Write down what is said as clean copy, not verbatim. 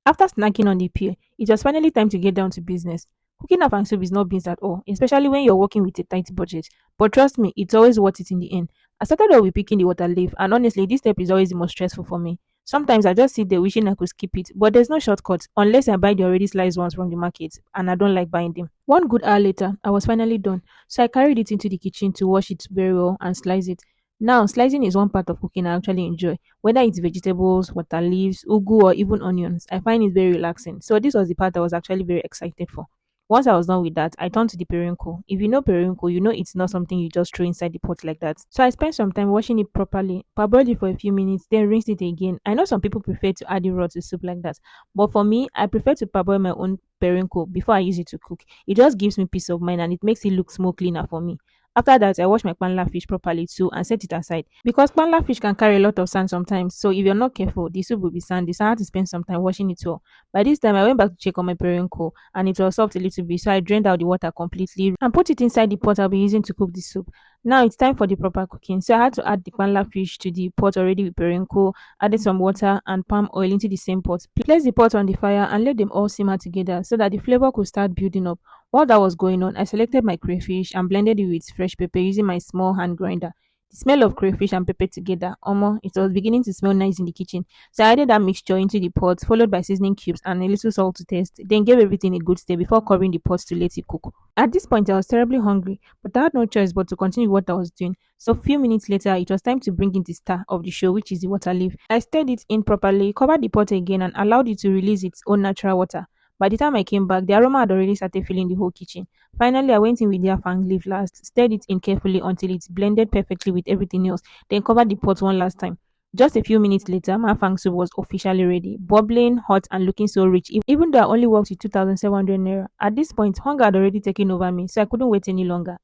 After snacking on the peel, it was finally time to get down to business. Cooking Afang soup is not beans at all, especially when you're working with a tight budget. But trust me, it's always worth it in the end. I started off with picking the water leaf, and honestly, this step is always the most stressful for me. Sometimes I just sit there wishing I could skip it, but there's no shortcut unless I buy the already sliced ones from the market, and I don't like buying them. One good hour later, I was finally done, so I carried it into the kitchen to wash it very well and slice it. Now, slicing is one part of cooking I actually enjoy. Whether it's vegetables, water leaves, ugu, or even onions, I find it very relaxing. So this was the part I was actually very excited for. Once I was done with that, I turned to the periwinkle. If you know periwinkle, you know it's not something you just throw inside the pot like that. So I spent some time washing it properly, parboiled it for a few minutes, then rinsed it again. I know some people prefer to add it raw to soup like that, but for me, I prefer to parboil my own periwinkle before I use it to cook. It just gives me peace of mind and it makes it look more cleaner for me. After that, I wash my panla fish properly too and set it aside because panla fish can carry a lot of sand sometimes. So if you're not careful, the soup will be sandy. So I had to spend some time washing it well. By this time, I went back to check on my periwinkle and it was soft a little bit. So I drained out the water completely and put it inside the pot I'll be using to cook the soup. Now it's time for the proper cooking. So I had to add the panla fish to the pot already with periwinkle, added some water and palm oil into the same pot. Place the pot on the fire and let them all simmer together so that the flavor could start building up. While that was going on, I selected my crayfish and blended it with fresh pepper using my small hand grinder. The smell of crayfish and pepper together, it was beginning to smell nice in the kitchen. So I added that mixture into the pot, followed by seasoning cubes and a little salt to taste. Then gave everything a good stir before covering the pot to let it cook. At this point, I was terribly hungry, but I had no choice but to continue what I was doing. So a few minutes later, it was time to bring in the star of the show, which is the water leaf. I stirred it in properly, covered the pot again, and allowed it to release its own natural water. By the time I came back, the aroma had already started filling the whole kitchen. Finally, I went in with the Afang leaf last, stirred it in carefully until it blended perfectly with everything else, then covered the pot one last time. Just a few minutes later, my Afang soup was officially ready, bubbling, hot, and looking so rich. Even though I only worked with 2,700 naira, at this point, hunger had already taken over me, so I couldn't wait any longer.